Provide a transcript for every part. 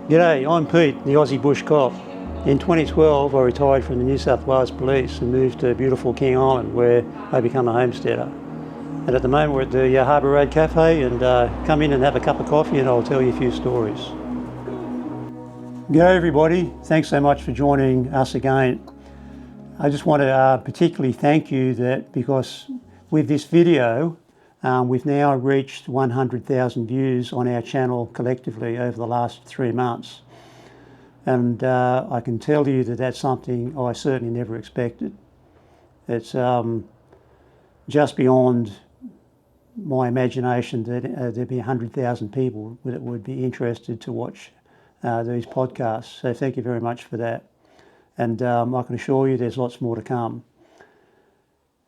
G'day, I'm Pete, the Aussie Bush Cop. In 2012 I retired from the New South Wales Police and moved to beautiful King Island where I became a homesteader. And at the moment we're at the Harbour Road Cafe and come in and have a cup of coffee and I'll tell you a few stories. G'day everybody, thanks so much for joining us again. I just want to particularly thank you because with this video we've now reached 100,000 views on our channel collectively over the last 3 months. And I can tell you that that's something I certainly never expected. It's just beyond my imagination that there'd be 100,000 people that would be interested to watch these podcasts. So thank you very much for that. And I can assure you there's lots more to come.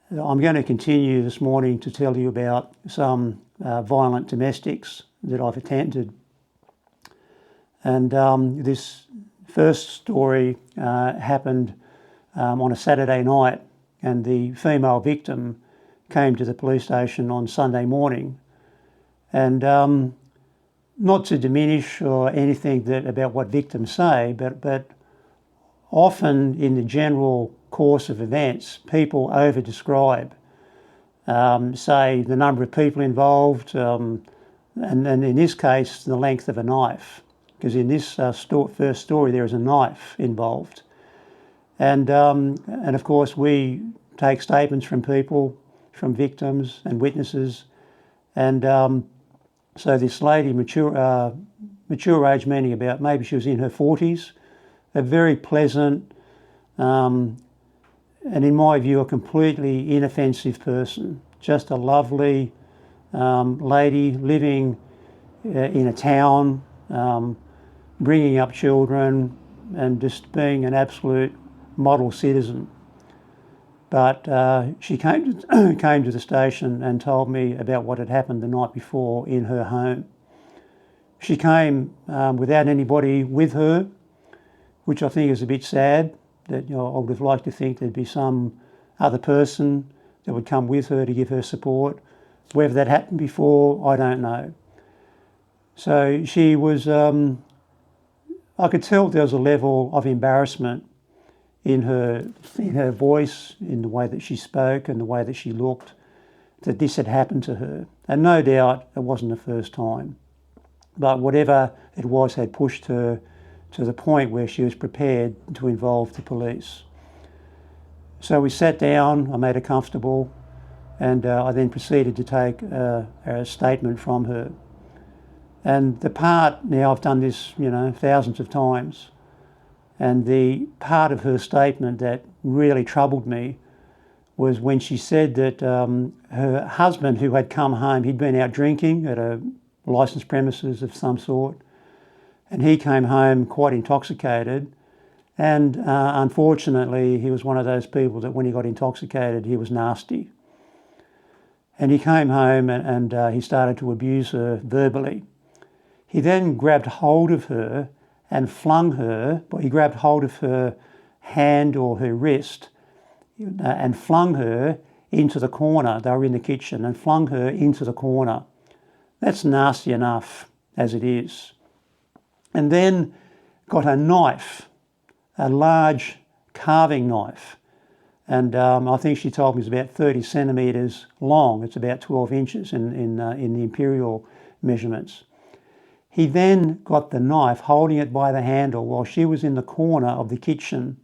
I'm going to continue this morning to tell you about some violent domestics that I've attended. And this first story happened on a Saturday night, and the female victim came to the police station on Sunday morning. And not to diminish or anything about what victims say, but often in the general course of events, people over-describe, say the number of people involved, and in this case, the length of a knife, because in this first story there is a knife involved. And of course we take statements from people, from victims and witnesses, and so this lady, mature age, meaning about maybe she was in her 40s, a very pleasant, and in my view, a completely inoffensive person. Just a lovely lady living in a town, bringing up children, and just being an absolute model citizen. But she came to the station and told me about what had happened the night before in her home. She came without anybody with her, which I think is a bit sad. That I would have liked to think there'd be some other person that would come with her to give her support. Whether that happened before, I don't know. So she was, I could tell there was a level of embarrassment in her voice, in the way that she spoke and the way that she looked, that this had happened to her. And no doubt it wasn't the first time. But whatever it was had pushed her to the point where she was prepared to involve the police. So we sat down, I made her comfortable, and I then proceeded to take a statement from her. And the part, now I've done this, thousands of times, and the part of her statement that really troubled me was when she said that her husband, who had come home, he'd been out drinking at a licensed premises of some sort, and he came home quite intoxicated, and unfortunately he was one of those people that when he got intoxicated he was nasty. And he came home and he started to abuse her verbally. He then grabbed hold of her and flung her, but he grabbed hold of her hand or her wrist and flung her into the corner. They were in the kitchen, and flung her into the corner. That's nasty enough as it is. And then got a knife, a large carving knife. And I think she told me it's about 30 centimetres long. It's about 12 inches in the imperial measurements. He then got the knife, holding it by the handle while she was in the corner of the kitchen,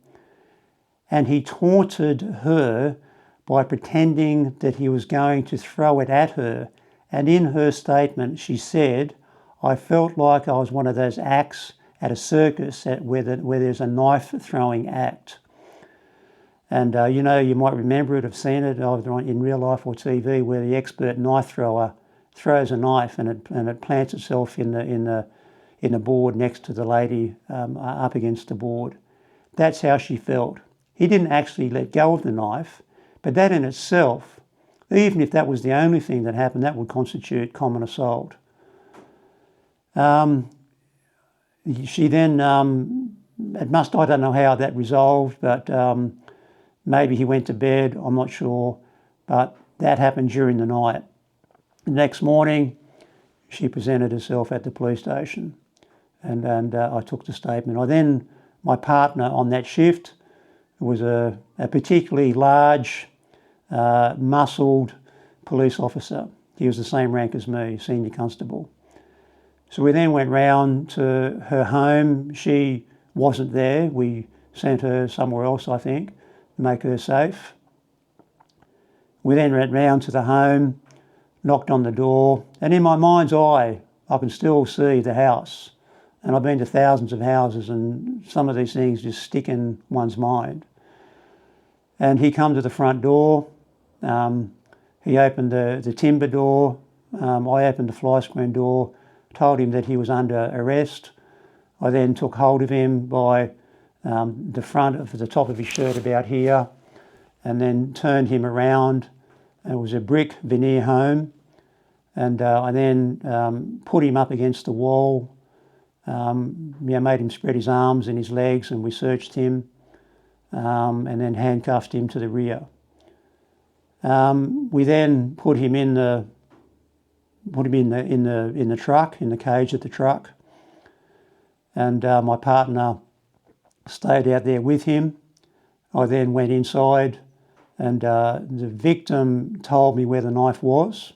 and he taunted her by pretending that he was going to throw it at her. And in her statement she said, "I felt like I was one of those acts at a circus where there's a knife throwing act." And you might remember it, have seen it either in real life or TV, where the expert knife thrower throws a knife and it plants itself in the board next to the lady up against the board. That's how she felt. He didn't actually let go of the knife, but that in itself, even if that was the only thing that happened, that would constitute common assault. She then, I don't know how that resolved, but maybe he went to bed, I'm not sure, but that happened during the night. The next morning, she presented herself at the police station. and I took the statement. My partner on that shift was a particularly large, muscled police officer. He was the same rank as me, senior constable. So we then went round to her home. She wasn't there. We sent her somewhere else, I think, to make her safe. We then went round to the home, knocked on the door, and in my mind's eye, I can still see the house. And I've been to thousands of houses, and some of these things just stick in one's mind. And he come to the front door. He opened the timber door. I opened the fly screen door, told him that he was under arrest. I then took hold of him by the front of the top of his shirt about here, and then turned him around. It was a brick veneer home. And I then put him up against the wall, made him spread his arms and his legs, and we searched him, and then handcuffed him to the rear. We then put him in the truck, in the cage of the truck, and my partner stayed out there with him. I then went inside, and the victim told me where the knife was,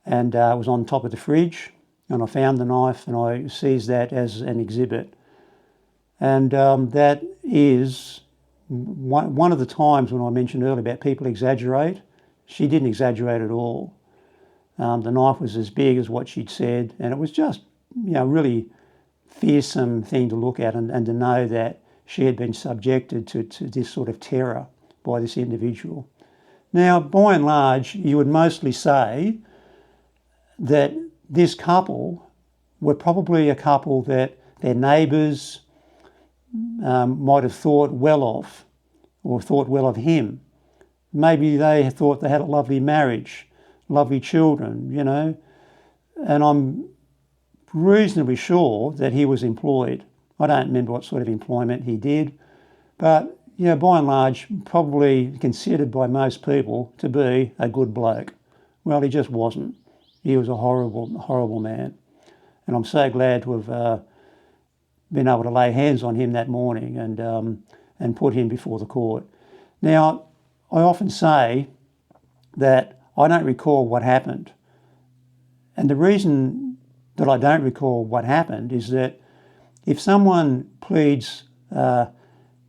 and it was on top of the fridge, and I found the knife and I seized that as an exhibit. And that is one of the times when I mentioned earlier about people exaggerate. She didn't exaggerate at all. The knife was as big as what she'd said, and it was just, really fearsome thing to look at, and to know that she had been subjected to this sort of terror by this individual. Now, by and large, you would mostly say that this couple were probably a couple that their neighbours might have thought well of, or thought well of him. Maybe they thought they had a lovely marriage, lovely children, and I'm reasonably sure that he was employed. I don't remember what sort of employment he did, but by and large, probably considered by most people to be a good bloke. Well, he just wasn't. He was a horrible, horrible man. And I'm so glad to have been able to lay hands on him that morning and put him before the court. Now, I often say that I don't recall what happened. And the reason that I don't recall what happened is that if someone pleads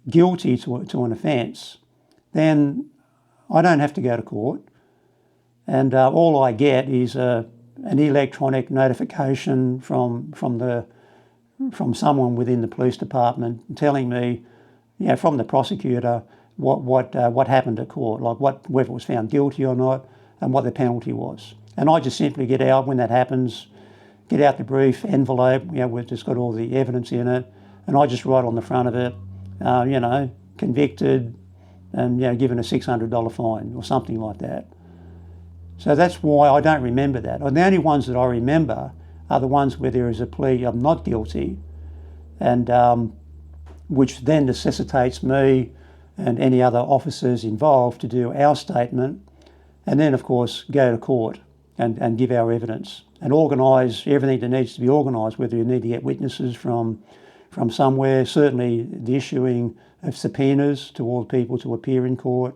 guilty to an offence, then I don't have to go to court. And all I get is an electronic notification from someone within the police department telling me, from the prosecutor, what happened at court, like whether it was found guilty or not, and what the penalty was. And I just simply get out when that happens, get out the brief envelope, we've just got all the evidence in it, and I just write on the front of it, convicted, and given a $600 fine or something like that. So that's why I don't remember that. And the only ones that I remember are the ones where there is a plea of not guilty, and which then necessitates me and any other officers involved to do our statement, and then of course go to court and give our evidence and organise everything that needs to be organised, whether you need to get witnesses from somewhere, certainly the issuing of subpoenas to all people to appear in court.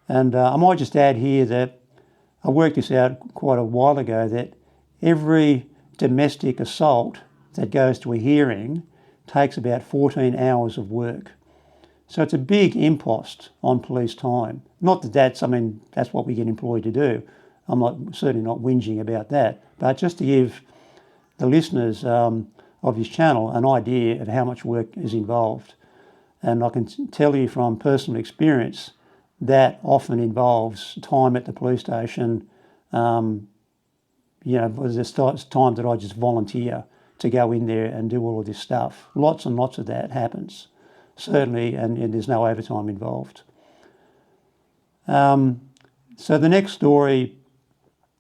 And I might just add here that I worked this out quite a while ago, that every domestic assault that goes to a hearing takes about 14 hours of work. So it's a big impost on police time. Not that that's what we get employed to do. I'm certainly not whinging about that, but just to give the listeners of this channel an idea of how much work is involved. And I can tell you from personal experience that often involves time at the police station. There's times that I just volunteer to go in there and do all of this stuff. Lots and lots of that happens, certainly, and there's no overtime involved. So the next story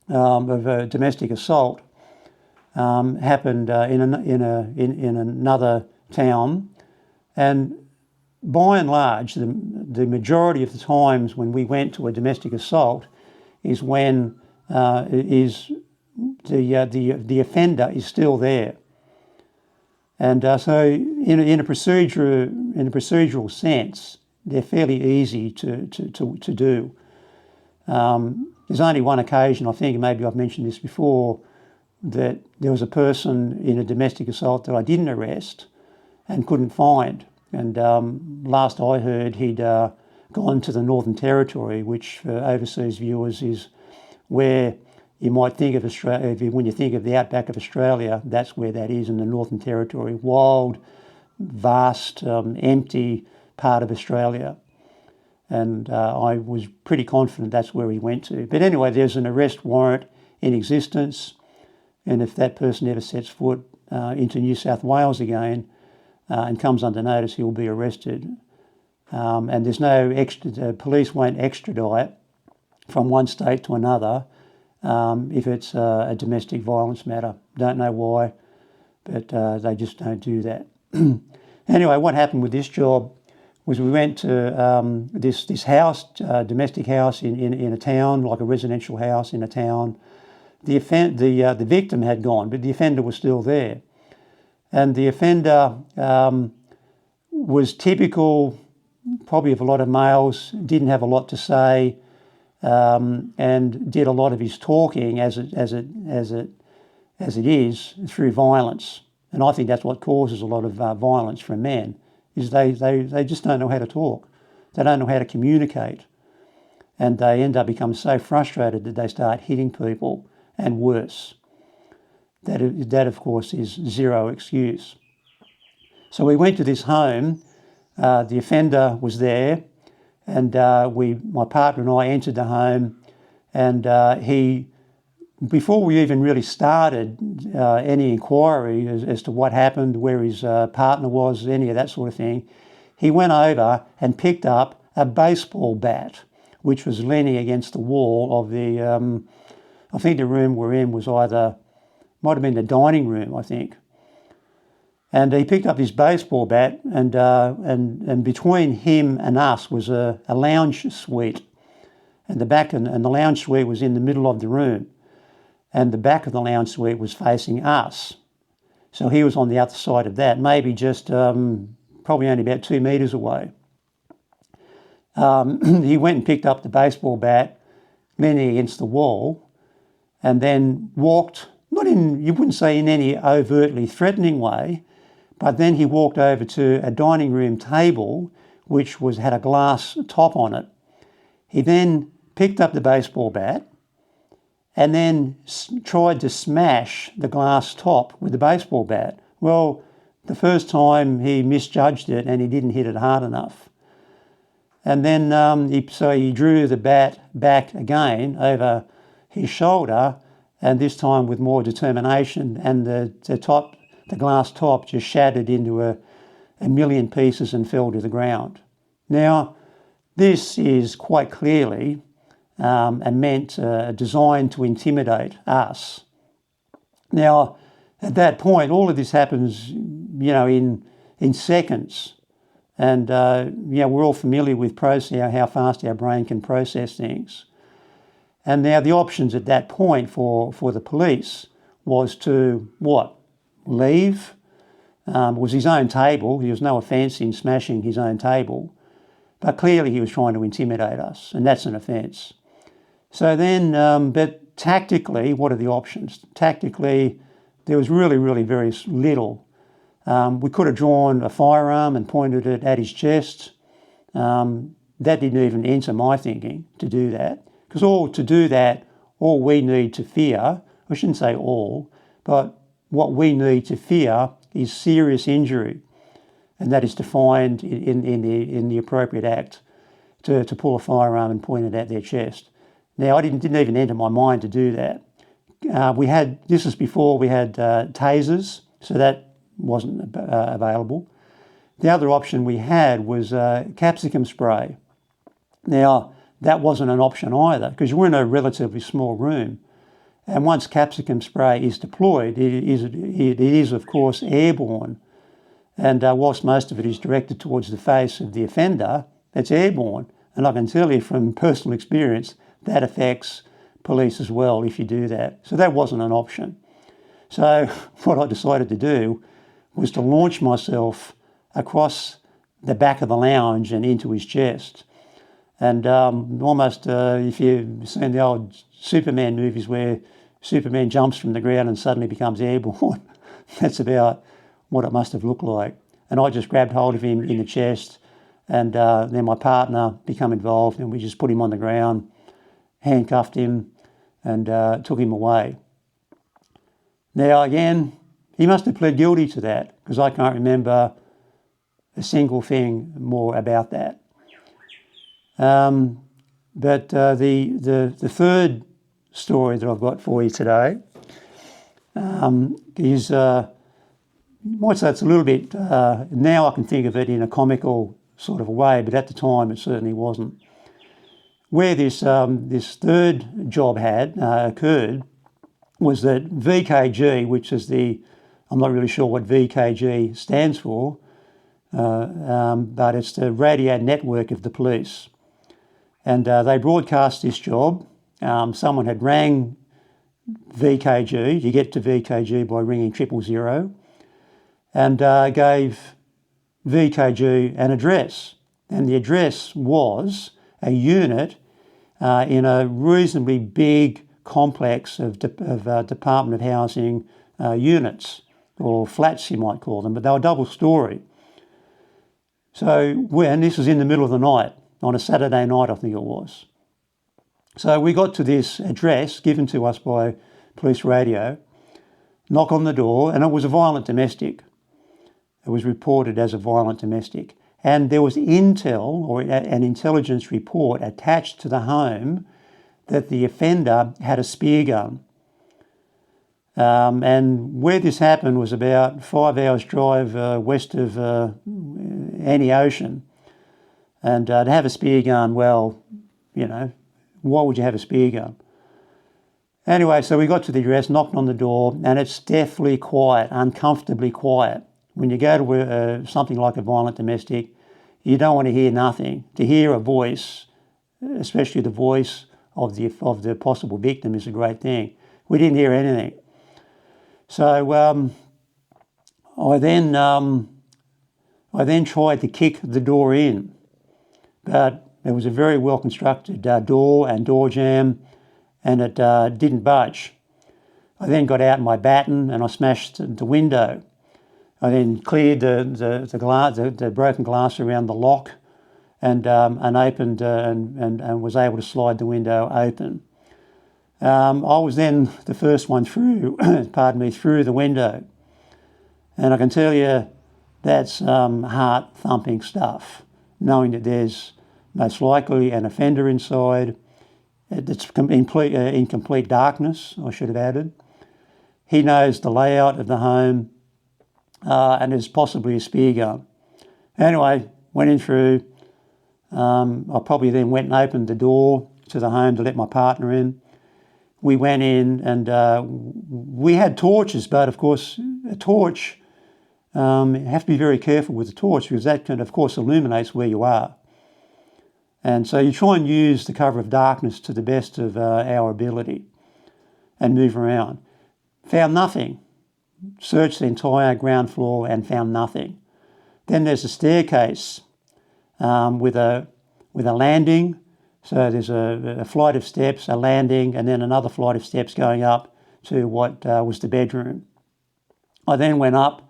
of a domestic assault happened in another town, and by and large, the majority of the times when we went to a domestic assault is when the offender is still there. And so in a procedural sense, they're fairly easy to do. There's only one occasion, I think, maybe I've mentioned this before, that there was a person in a domestic assault that I didn't arrest and couldn't find. And last I heard, he'd gone to the Northern Territory, which for overseas viewers is where you might think of Australia, when you think of the outback of Australia, that's where that is, in the Northern Territory. Wild, vast, empty part of Australia. And I was pretty confident that's where he went to. But anyway, there's an arrest warrant in existence, and if that person ever sets foot into New South Wales again and comes under notice, he'll be arrested. And there's no police won't extradite from one state to another if it's a domestic violence matter. Don't know why, but they just don't do that. Anyway, what happened with this job was we went to this house, domestic house in a town, like a residential house in a town. The victim had gone, but the offender was still there. And the offender was typical, probably of a lot of males, didn't have a lot to say, and did a lot of his talking as it is through violence. And I think that's what causes a lot of violence from men, is they just don't know how to talk. They don't know how to communicate. And they end up becoming so frustrated that they start hitting people, and worse. That of course is zero excuse. So we went to this home, the offender was there, and my partner and I entered the home, and before we even really started any inquiry as to what happened, where his partner was, any of that sort of thing, he went over and picked up a baseball bat, which was leaning against the wall of the, I think the room we're in was might have been the dining room, I think. And he picked up this baseball bat, and between him and us was a lounge suite, and the lounge suite was in the middle of the room, and the back of the lounge suite was facing us. So he was on the other side of that, maybe just probably only about 2 metres away. He went and picked up the baseball bat, leaning against the wall, and then walked, you wouldn't say in any overtly threatening way, but then he walked over to a dining room table which had a glass top on it. He then picked up the baseball bat and then tried to smash the glass top with the baseball bat. Well, the first time he misjudged it and he didn't hit it hard enough. And then he drew the bat back again over his shoulder, and this time with more determination, and the glass top just shattered into a million pieces and fell to the ground. Now, this is quite clearly designed to intimidate us. Now, at that point, all of this happens, in seconds. And, we're all familiar with how fast our brain can process things. And now the options at that point for the police was to, leave. It was his own table. There was no offence in smashing his own table. But clearly he was trying to intimidate us, and that's an offence. So then, but tactically, what are the options? Tactically, there was really, really very little. We could have drawn a firearm and pointed it at his chest. That didn't even enter my thinking to do that. Because all we need to fear, I shouldn't say all, but what we need to fear is serious injury. And that is defined in the appropriate act to pull a firearm and point it at their chest. Now, I didn't even enter my mind to do that. This was before we had tasers, so that wasn't available. The other option we had was capsicum spray. Now, that wasn't an option either, because we're in a relatively small room. And once capsicum spray is deployed, it is of course airborne. And whilst most of it is directed towards the face of the offender, it's airborne. And I can tell you from personal experience, that affects police as well if you do that. So that wasn't an option. So what I decided to do was to launch myself across the back of the lounge and into his chest. And almost, if you've seen the old Superman movies where Superman jumps from the ground and suddenly becomes airborne, that's about what it must have looked like. And I just grabbed hold of him in the chest, and then my partner became involved, and we just put him on the ground, handcuffed him, and took him away. Now again, he must have pled guilty to that, because I can't remember a single thing more about that. But the third story that I've got for you today is, might say it's a little bit, now I can think of it in a comical sort of a way, but at the time it certainly wasn't. Where this third job had occurred was that VKG, which is I'm not really sure what VKG stands for, but it's the radio network of the police. And they broadcast this job. Someone had rang VKG. You get to VKG by ringing 000, and gave VKG an address. And the address was a unit in a reasonably big complex of Department of Housing units, or flats you might call them, but they were double-storey. So this was in the middle of the night, on a Saturday night I think it was. So we got to this address given to us by police radio, knock on the door, and it was a violent domestic. It was reported as a violent domestic. And there was intel, or an intelligence report attached to the home that the offender had a spear gun. And where this happened was about 5 hours drive west of any ocean. And to have a spear gun, well, you know, why would you have a spear gun? Anyway, so we got to the address, knocked on the door, and it's deathly quiet, uncomfortably quiet. When you go to something like a violent domestic, you don't want to hear nothing. To hear a voice, especially the voice of the possible victim, is a great thing. We didn't hear anything. So I then tried to kick the door in, but it was a very well constructed door and door jamb, and it didn't budge. I then got out my baton and I smashed the window. I then cleared the broken glass around the lock, and opened and was able to slide the window open. I was then the first one through, through the window, and I can tell you that's heart-thumping stuff, knowing that there's most likely an offender inside. It's in complete darkness, I should have added. He knows the layout of the home, and there's possibly a spear gun. Anyway, went in through. I probably then went and opened the door to the home to let my partner in. We went in, and we had torches, but of course a torch, you have to be very careful with the torch, because that can, of course, illuminates where you are. And so you try and use the cover of darkness to the best of our ability and move around. Found nothing. Searched the entire ground floor and found nothing. Then there's a staircase with a landing. So there's a flight of steps, a landing, and then another flight of steps going up to what was the bedroom. I then went up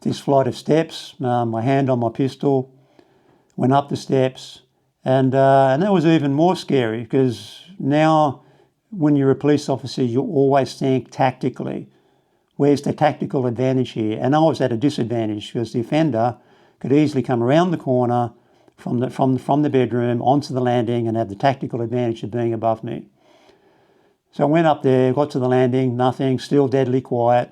this flight of steps, my hand on my pistol, went up the steps, and that was even more scary, because now when you're a police officer, you always think tactically. Where's the tactical advantage here? And I was at a disadvantage, because the offender could easily come around the corner from the bedroom onto the landing and have the tactical advantage of being above me. So I went up there, got to the landing, nothing, still deadly quiet.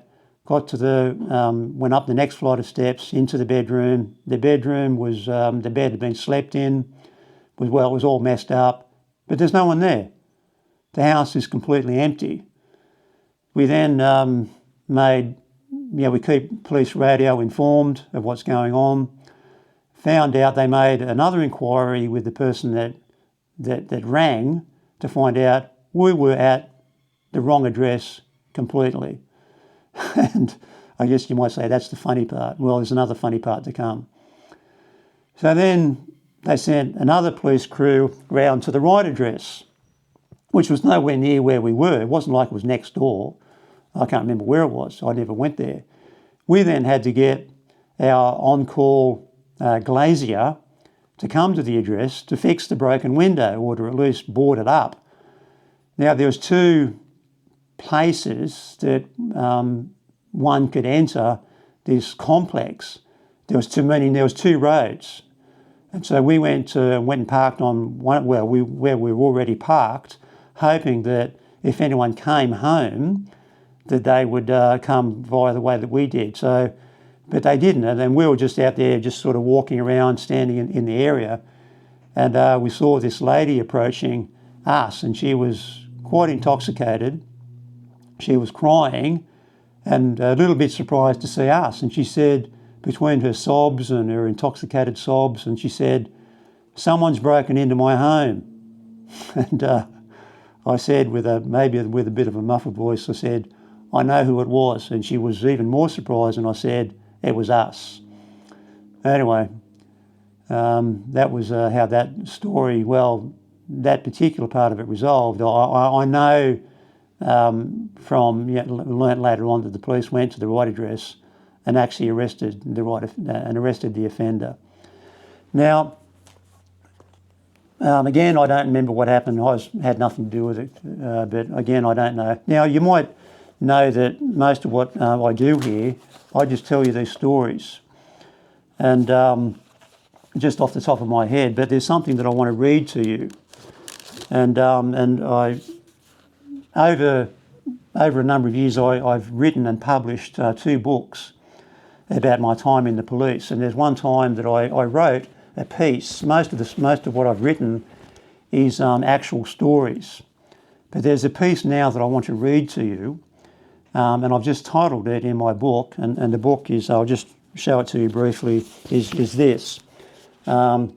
Went up the next flight of steps into the bedroom. The bedroom was, the bed had been slept in. It was all messed up, but there's no one there. The house is completely empty. We then we keep police radio informed of what's going on. Found out they made another inquiry with the person that rang to find out we were at the wrong address completely. And I guess you might say that's the funny part. Well, there's another funny part to come. So then they sent another police crew round to the right address, which was nowhere near where we were. It wasn't like it was next door. I can't remember where it was. I never went there. We then had to get our on-call glazier to come to the address to fix the broken window or to at least board it up. Now, there was two places that one could enter this complex. There was two roads. And so we went and parked on one, where we were already parked, hoping that if anyone came home, that they would come via the way that we did. So, but they didn't, and then we were just out there, just sort of walking around, standing in the area, and we saw this lady approaching us, and she was quite intoxicated. She was crying, and a little bit surprised to see us. And she said, between her sobs and her intoxicated sobs, and she said, "Someone's broken into my home." And I said, maybe with a bit of a muffled voice, I said, "I know who it was." And she was even more surprised, and I said, "It was us." Anyway, that was how that story, that particular part of it resolved. I know learnt later on that the police went to the right address and actually arrested the offender. Now, again, I don't remember what happened. Had nothing to do with it, but again, I don't know. Now, you might know that most of what I do here, I just tell you these stories, and just off the top of my head. But there's something that I want to read to you, and I over a number of years, I've written and published 2 books about my time in the police. And there's one time that I wrote a piece. Most of what I've written is actual stories, but there's a piece now that I want to read to you, and I've just titled it in my book. And the book is, I'll just show it to you briefly, is this: A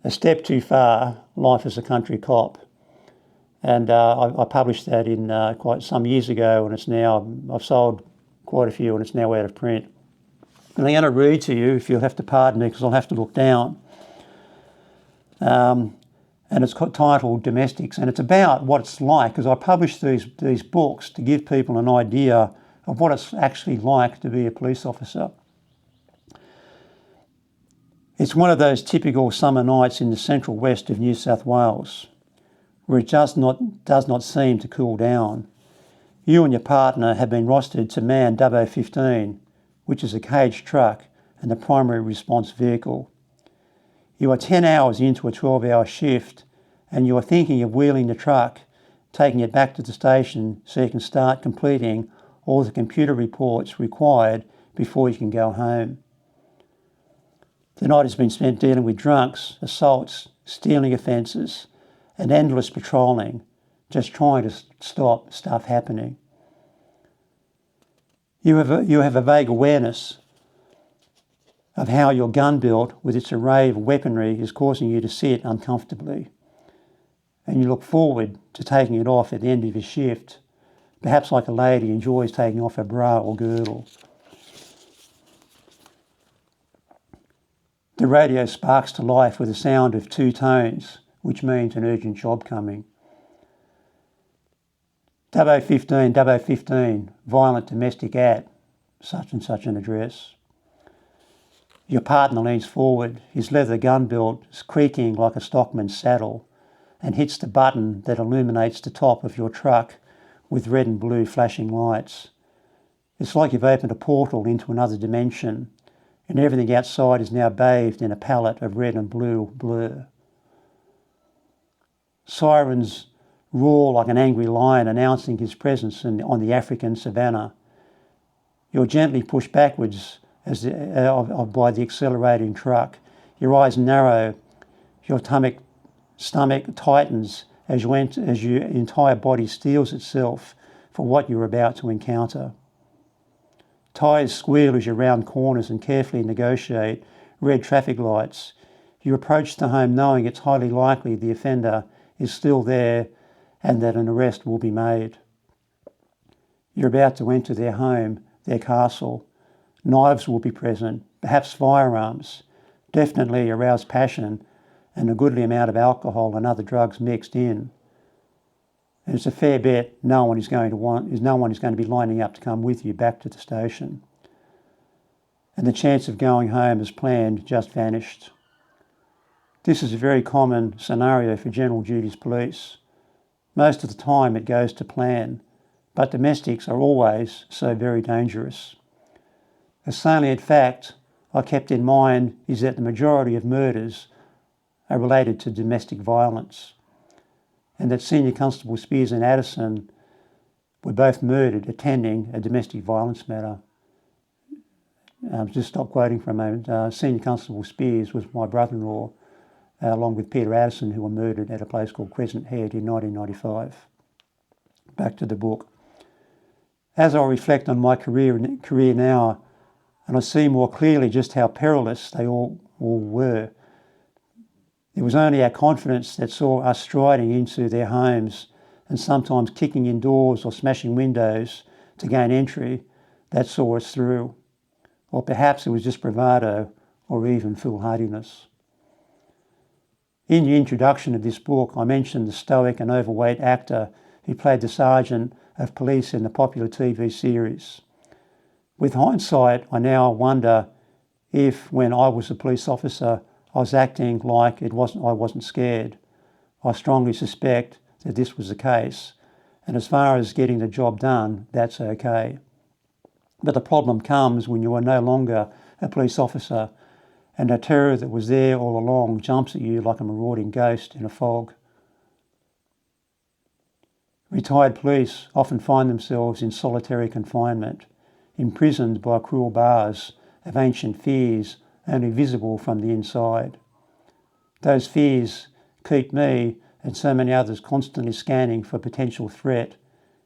Step Too Far: Life as a Country Cop. And I published that in quite some years ago, and it's now, I've sold quite a few, and it's now out of print. And I'm going to read to you, if you'll have to pardon me, because I'll have to look down. And it's titled Domestics, and it's about what it's like, because I published these books to give people an idea of what it's actually like to be a police officer. It's one of those typical summer nights in the central west of New South Wales, where it does not seem to cool down. You and your partner have been rostered to man Dubbo 15, which is a caged truck and the primary response vehicle. You are 10 hours into a 12-hour shift, and you are thinking of wheeling the truck, taking it back to the station so you can start completing all the computer reports required before you can go home. The night has been spent dealing with drunks, assaults, stealing offences, and endless patrolling, just trying to stop stuff happening. You have a vague awareness of how your gun belt with its array of weaponry is causing you to sit uncomfortably, and you look forward to taking it off at the end of your shift, perhaps like a lady enjoys taking off her bra or girdle. The radio sparks to life with a sound of 2 tones, which means an urgent job coming. Dubbo 15, violent domestic at such and such an address. Your partner leans forward, his leather gun belt is creaking like a stockman's saddle, and hits the button that illuminates the top of your truck with red and blue flashing lights. It's like you've opened a portal into another dimension, and everything outside is now bathed in a palette of red and blue blur. Sirens roar like an angry lion announcing his presence on the African savannah. You're gently pushed backwards by the accelerating truck. Your eyes narrow, your stomach tightens as your entire body steels itself for what you're about to encounter. Tyres squeal as you round corners and carefully negotiate red traffic lights. You approach the home knowing it's highly likely the offender is still there and that an arrest will be made. You're about to enter their home, their castle. Knives will be present, perhaps firearms, definitely aroused passion, and a goodly amount of alcohol and other drugs mixed in. And it's a fair bet no one is going to be lining up to come with you back to the station. And the chance of going home as planned just vanished. This is a very common scenario for general duties police. Most of the time it goes to plan, but domestics are always so very dangerous. The salient fact I kept in mind is that the majority of murders are related to domestic violence, and that Senior Constable Spears and Addison were both murdered attending a domestic violence matter. Just stop quoting for a moment. Senior Constable Spears was my brother-in-law, along with Peter Addison, who were murdered at a place called Crescent Head in 1995. Back to the book. As I reflect on my career now, and I see more clearly just how perilous they all were, it was only our confidence that saw us striding into their homes and sometimes kicking in doors or smashing windows to gain entry that saw us through. Or perhaps it was just bravado or even foolhardiness. In the introduction of this book, I mentioned the stoic and overweight actor who played the sergeant of police in the popular TV series. With hindsight, I now wonder if, when I was a police officer, I was acting like I wasn't scared. I strongly suspect that this was the case, and as far as getting the job done, that's okay. But the problem comes when you are no longer a police officer and the terror that was there all along jumps at you like a marauding ghost in a fog. Retired police often find themselves in solitary confinement, imprisoned by cruel bars of ancient fears only visible from the inside. Those fears keep me and so many others constantly scanning for potential threat,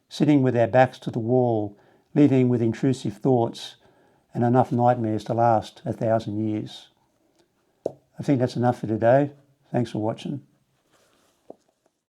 sitting with our backs to the wall, living with intrusive thoughts and enough nightmares to last 1,000 years. I think that's enough for today. Thanks for watching.